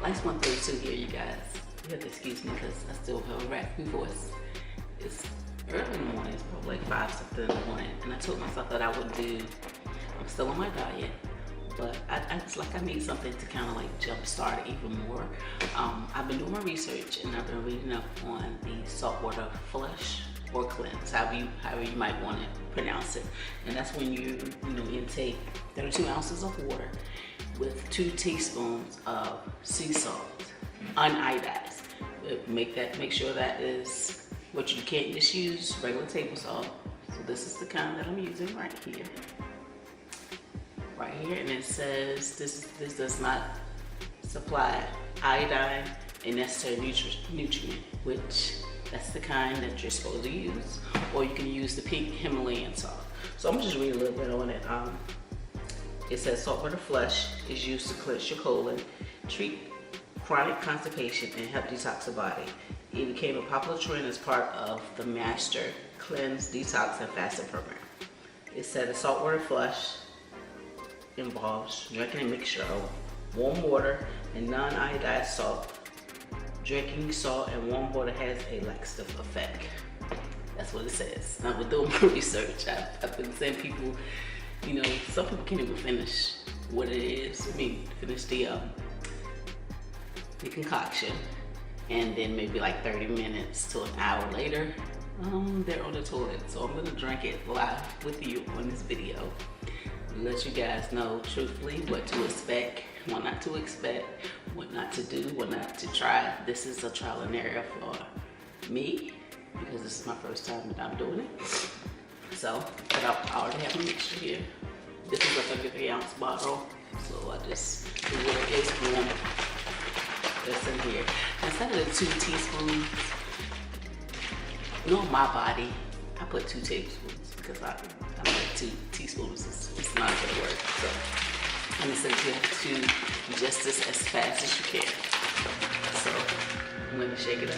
ice 132 here, you guys. You have to excuse me because I still have a raspy voice. It's early in the morning, it's probably like 5 something in the morning, and I told myself that I would do, I'm still on my diet, but I just like I need something to kind of like jumpstart it even more. I've been doing my research and I've been reading up on the saltwater flush or cleanse, however you might want to pronounce it. And that's when you intake 32 ounces of water with 2 teaspoons of sea salt, uniodized. Make sure that is what you can't just use regular table salt. So this is the kind that I'm using right here. Right here, and it says this does not supply iodine, a necessary nutrient, which that's the kind that you're supposed to use, or you can use the pink Himalayan salt. So I'm just reading a little bit on it. It says saltwater flush is used to cleanse your colon, treat chronic constipation, and help detox the body. It became a popular trend as part of the Master Cleanse, Detox, and Fasting program. It said the saltwater flush involves drinking a mixture of warm water and non-iodized salt. Drinking salt and warm water has a laxative effect. That's what it says. Now, with doing my research, I've been saying people, some people can't even finish what it is. Finish the concoction, and then maybe like 30 minutes to an hour later, they're on the toilet. So I'm gonna drink it live with you on this video. Let you guys know truthfully what to expect, what not to expect, what not to do, what not to try. This is a trial and error for me because this is my first time that I'm doing it. So, but I already have a mixture here. This is a 33 ounce bottle, so I just, the water is warm. That's in here. Instead of the 2 teaspoons, on my body, I put 2 tablespoons because I like 2 teaspoons. It's not gonna work. So I'm gonna send you to just this as fast as you can. So I'm gonna shake it up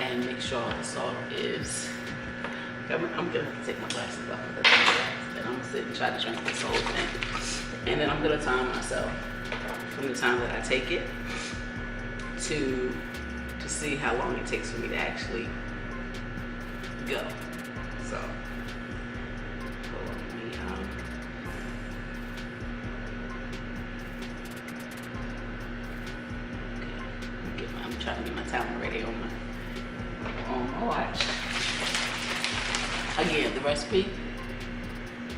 and make sure all the salt is. I'm gonna have to take my glasses off and I'm gonna sit and try to drink this whole thing. And then I'm gonna time myself from the time that I take it to see how long it takes for me to actually go. So, hold on, let me, okay, I'm trying to get my timer ready on my watch. Again, the recipe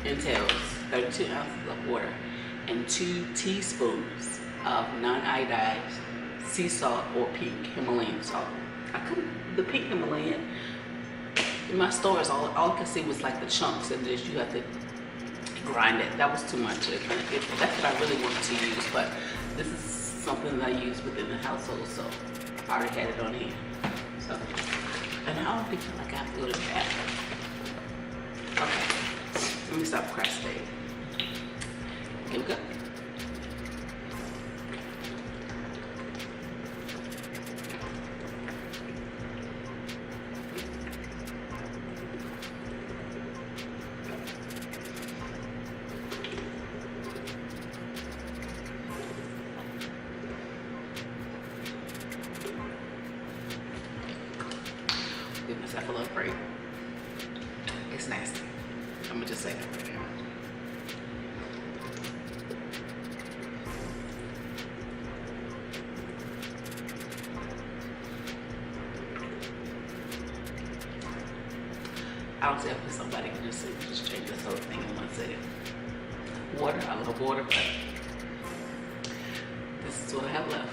entails 32 ounces of water and 2 teaspoons of non-iodized sea salt or pink Himalayan salt. The pink Himalayan, in my stores, all I could see was like the chunks, and just you have to grind it. That was too much. That's what I really wanted to use, but this is something that I use within the household, so I already had it on here. So, and I don't feel like I have to go to the bathroom. Okay, let me stop procrastinating. Here we go. Give myself a little break. It's nasty. I'm gonna just say that right now. I don't see how somebody can just drink this whole thing in one sitting. Water, I love water, but this is what I have left.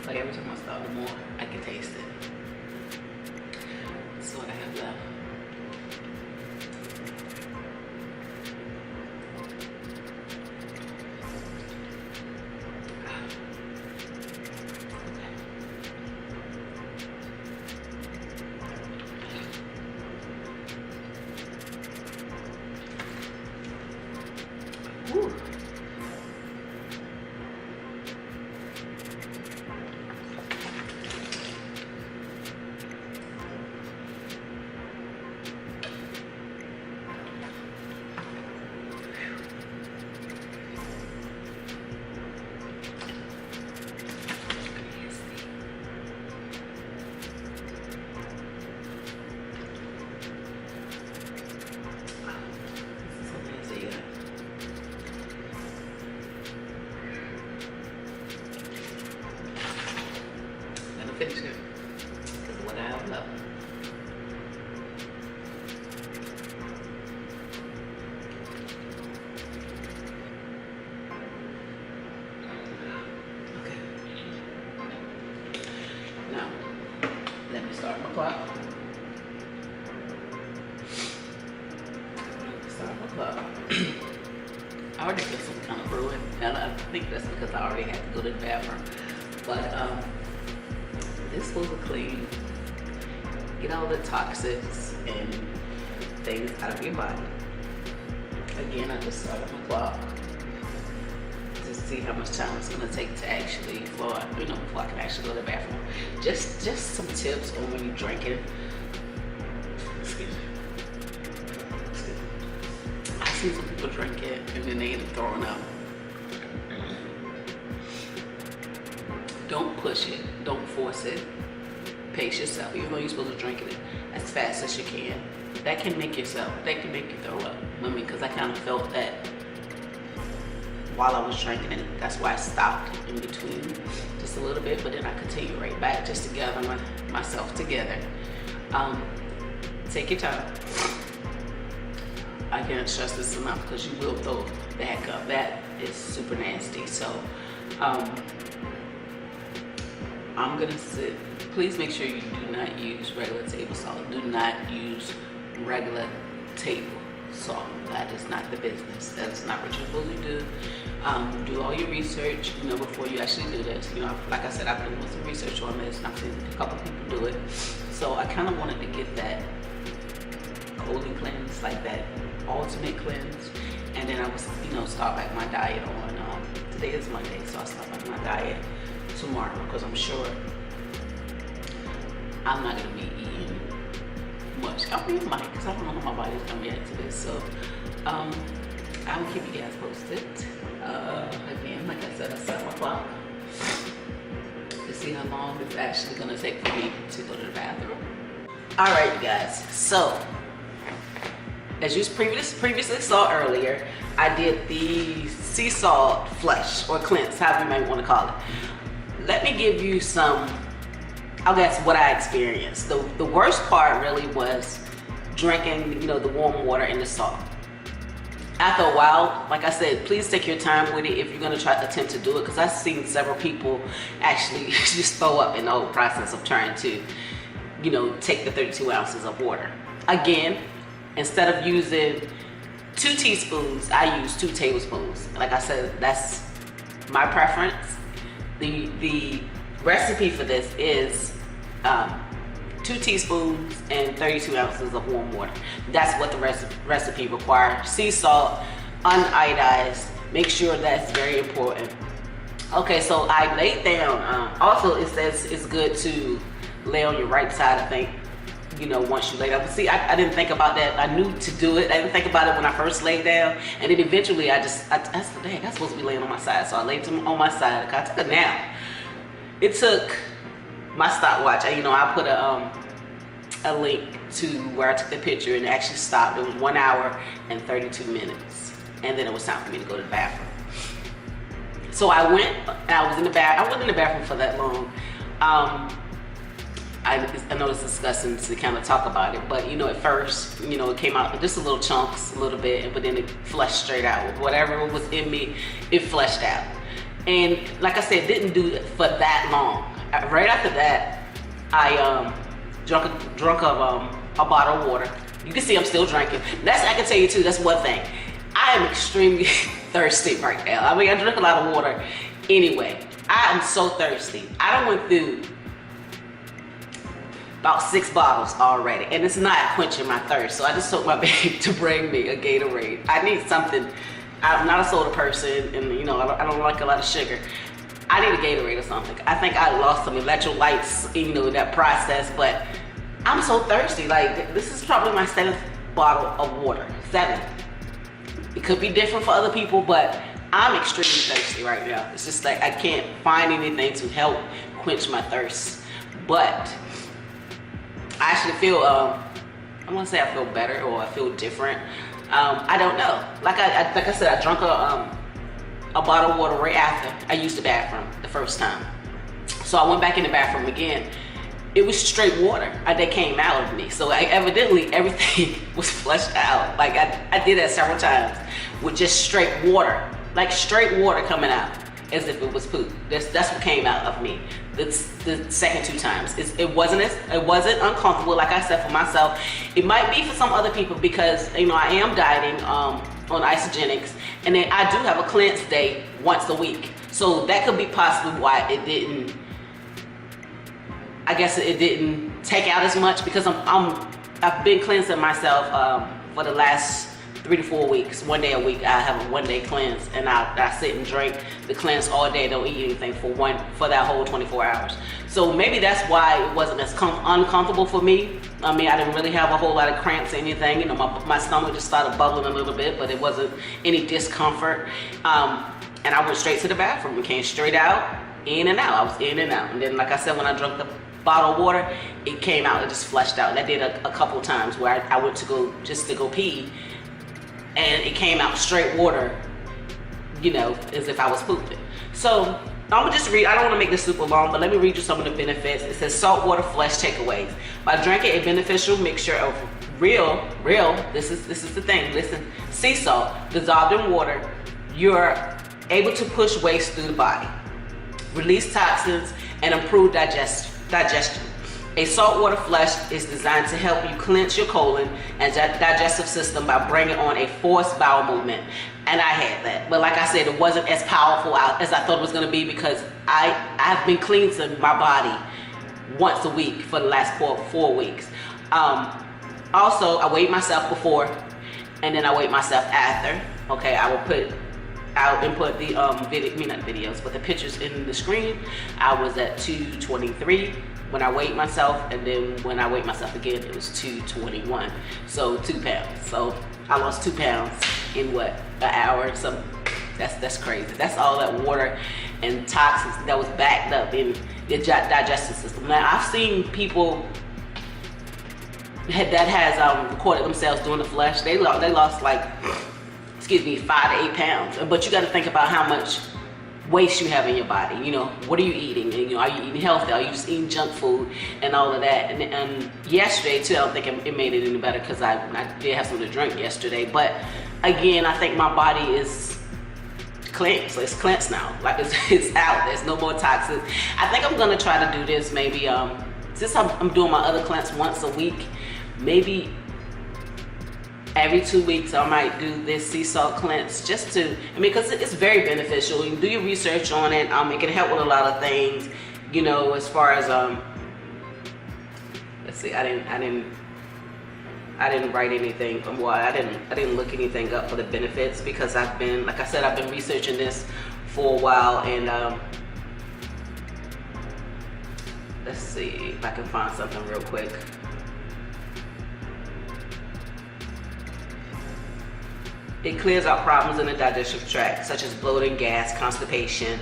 Like every time I start, the more I can taste it. That's what I have left. Woo. Finish it because of what I have left. Okay. Now, let me start my clock. I already feel some kind of brewing, and I think that's because I already had to go to the bathroom. But this will clean, get all the toxins and things out of your body. Again, I just started my clock to see how much time it's gonna take to actually, before I can actually go to the bathroom. Just some tips on when you're drinking. Excuse me. I see some people drink it and then they end up throwing up. Don't push it, don't force it. Pace yourself, even though you're supposed to drink it as fast as you can. That can make you throw up. Because I kind of felt that while I was drinking it. That's why I stopped in between just a little bit, but then I continued right back just to gather myself together. Take your time. I can't stress this enough because you will throw the heck up. That is super nasty. So, I'm gonna sit. Please make sure you do not use regular table salt. Do not use regular table salt. That is not the business. That is not what you're supposed to do. Do all your research, before you actually do this. Like I said, I've been doing some research on this, and I've seen a couple people do it. So I kind of wanted to get that colon cleanse, like that ultimate cleanse, and then I was, start back my diet on. Today is Monday, so I'll start back my diet tomorrow, because I'm sure I'm not gonna be eating much. I mean, might, because I don't know how my body's gonna react to this. So I will keep you guys posted. Again, like I said, I set my clock to see how long it's actually gonna take for me to go to the bathroom. All right, you guys. So as you previously saw earlier, I did the sea salt flush or cleanse, however you might want to call it. Let me give you some, I guess, what I experienced. The worst part really was drinking, the warm water and the salt. After a while, like I said, please take your time with it if you're going to attempt to do it, because I've seen several people actually just throw up in the whole process of trying to, take the 32 ounces of water. Again, instead of using 2 teaspoons, I use 2 tablespoons. Like I said, that's my preference. The recipe for this is 2 teaspoons and 32 ounces of warm water. That's what the recipe requires. Sea salt, uniodized. Make sure that's very important. Okay, so I laid down. Also, it says it's good to lay on your right side, I think, once you lay down. But see, I didn't think about that. I knew to do it. I didn't think about it when I first laid down. And then eventually I said, dang, I'm supposed to be laying on my side. So I laid on my side. I took a nap. It took my stopwatch. I put a link to where I took the picture, and it actually stopped. It was 1 hour and 32 minutes. And then it was time for me to go to the bathroom. So I went, and I was in the bath. I wasn't in the bathroom for that long. I know it's disgusting to kind of talk about it, but at first, it came out just a little chunks, a little bit, but then it flushed straight out. Whatever was in me, it flushed out. And like I said, didn't do it for that long. right after that, I drunk a bottle of water. You can see I'm still drinking. I can tell you too, that's one thing. I am extremely thirsty right now. I mean, I drink a lot of water anyway. I am so thirsty. I done went through about 6 bottles already, and it's not quenching my thirst. So I just told my babe to bring me a Gatorade. I need something. I'm not a soda person, and you know, I don't like a lot of sugar. I need a Gatorade or something. I think I lost some electrolytes, you know, in that process, but I'm so thirsty. Like, this is probably my 7th bottle of water. 7. It could be different for other people, but I'm extremely thirsty right now. It's just like I can't find anything to help quench my thirst. But I actually feel, I want to say I feel better or I feel different. I don't know. Like I said, I drank a bottle of water right after I used the bathroom the first time. So I went back in the bathroom again. It was straight water that came out of me. So evidently everything was flushed out. Like I did that several times with just straight water. Like straight water coming out as if it was poop. That's what came out of me. The second 2 times. It wasn't uncomfortable, like I said, for myself. It might be for some other people because, you know, I am dieting on isogenics, and then I do have a cleanse day once a week. So that could be possibly why it didn't, I guess it didn't take out as much, because I've been cleansing myself for the last 3 to 4 weeks. 1 day a week I have a 1 day cleanse, and I sit and drink the cleanse all day, don't eat anything for that whole 24 hours. So maybe that's why it wasn't as uncomfortable for me. I mean, I didn't really have a whole lot of cramps or anything. You know, my stomach just started bubbling a little bit, but it wasn't any discomfort. And I went straight to the bathroom and came straight out, in and out. I was in and out. And then, like I said, when I drank the bottle of water, it came out, it just flushed out. And I did a couple of times where I went to go pee, and it came out straight water, you know, as if I was pooping. So I'm gonna just read, I don't wanna make this super long, but let me read you some of the benefits. It says saltwater flush takeaways. By drinking a beneficial mixture of real, this is the thing, listen, sea salt dissolved in water, you're able to push waste through the body, release toxins, and improve digestion. A saltwater flush is designed to help you cleanse your colon and digestive system by bringing on a forced bowel movement. And I had that. But like I said, it wasn't as powerful as I thought it was going to be, because I've been cleansing my body once a week for the last 4 weeks. Also, I weighed myself before, and then I weighed myself after. Okay, I will input the the pictures in the screen. I was at 223 when I weighed myself, and then when I weighed myself again, it was 221. So 2 pounds. So I lost 2 pounds in what, an hour? So that's crazy. That's all that water and toxins that was backed up in your digestive system. Now I've seen people that has recorded themselves doing the flush. They lost like, 5 to 8 pounds. But you got to think about how much waste you have in your body. You know, what are you eating? And, you know, are you eating healthy? Are you just eating junk food and all of that? And yesterday too, I don't think it made it any better, because I did have something to drink yesterday. But again, I think my body is cleansed. So it's cleansed now. Like it's out. There's no more toxins. I think I'm gonna try to do this maybe since I'm doing my other cleanse once a week, maybe every 2 weeks I might do this sea salt cleanse, just to, because it's very beneficial. You can do your research on it. It can help with a lot of things, you know, as far as let's see, I didn't write anything. Well, I didn't look anything up for the benefits, because I've been, like I said, I've been researching this for a while. And let's see if I can find something real quick. It clears out problems in the digestive tract, such as bloating, gas, constipation.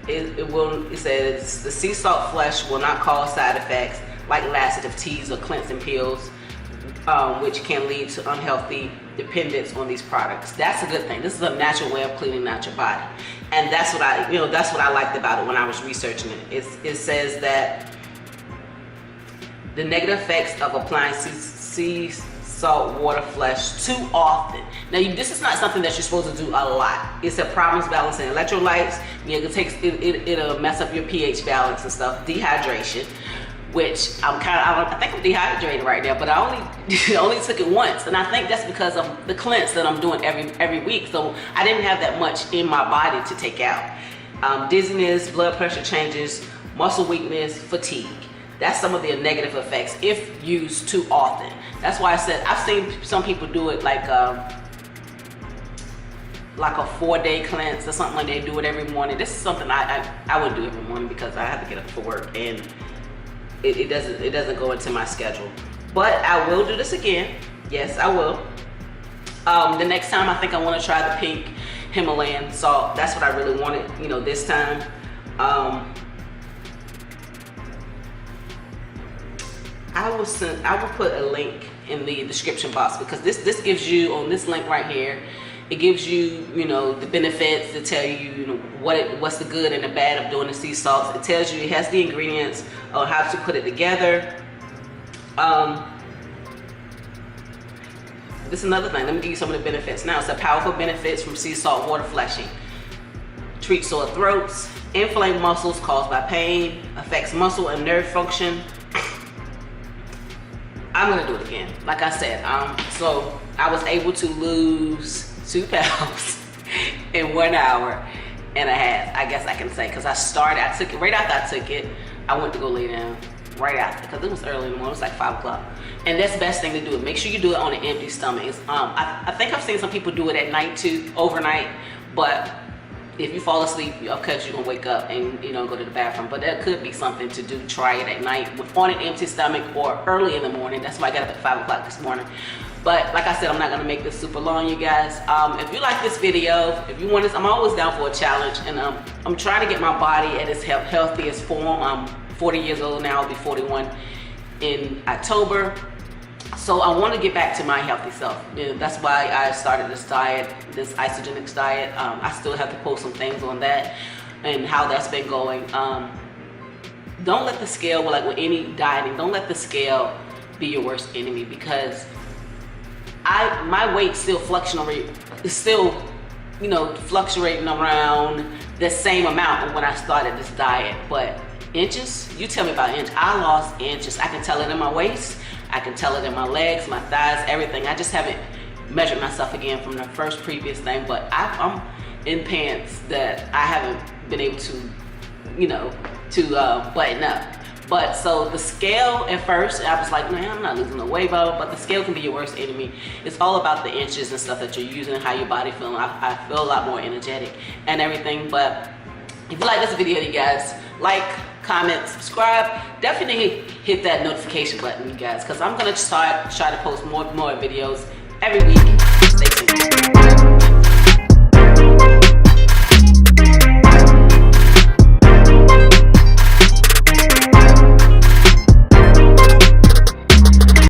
It says the sea salt flush will not cause side effects like laxative teas or cleansing pills, which can lead to unhealthy dependence on these products. That's a good thing. This is a natural way of cleaning out your body, and that's what I liked about it when I was researching it. It says that the negative effects of applying sea salt water flush too often. Now this is not something that you're supposed to do a lot. It's a problems balancing electrolytes. It'll mess up your pH balance and stuff. Dehydration, which I think I'm dehydrated right now, but I only took it once, and I think that's because of the cleanse that I'm doing every week. So I didn't have that much in my body to take out. Dizziness, blood pressure changes, muscle weakness, fatigue. That's some of the negative effects if used too often. That's why I said I've seen some people do it like a 4-day cleanse or something, like they do it every morning. This is something I would do every morning because I have to get up for work, and it doesn't go into my schedule. But I will do this again. Yes, I will. The next time I think I want to try the pink Himalayan salt. That's what I really wanted, this time. I will put a link in the description box, because this gives you, on this link right here, it gives you, the benefits. It tell you, what's the good and the bad of doing the sea salts. It tells you, it has the ingredients on how to put it together. This is another thing. Let me give you some of the benefits now. It's a powerful benefits from sea salt water flushing. Treats sore throats, inflamed muscles caused by pain, affects muscle and nerve function. I'm gonna do it again. Like I said, so I was able to lose 2 pounds in 1 hour and a half, I guess I can say, because I took it right after I took it. I went to go lay down right after, because it was early in the morning. It was like 5 o'clock. And that's the best thing to do it. Make sure you do it on an empty stomach. I think I've seen some people do it at night too, overnight. But if you fall asleep, of course you're gonna wake up and go to the bathroom. But that could be something to do. Try it at night on an empty stomach or early in the morning. That's why I got up at 5 o'clock this morning. But like I said, I'm not gonna make this super long, you guys. If you like this video, if you want this, I'm always down for a challenge, and I'm trying to get my body at its healthiest form. I'm 40 years old now. I'll be 41 in October. So I want to get back to my healthy self. That's why I started this diet, this isogenics diet. I still have to post some things on that and how that's been going. Don't let the scale, like with any dieting, don't let the scale be your worst enemy, because my weight still fluctuating around the same amount when I started this diet. But inches, you tell me about inches. I lost inches. I can tell it in my waist. I can tell it in my legs, my thighs, everything. I just haven't measured myself again from the previous thing, but I'm in pants that I haven't been able to button up. But so the scale, at first I was like, man, I'm not losing no weight, but the scale can be your worst enemy. It's all about the inches and stuff that you're using, how your body feeling. I feel a lot more energetic and everything. But if you like this video, you guys, like, comment, subscribe. Definitely hit that notification button, you guys, because I'm gonna try to post more videos every week. Stay tuned.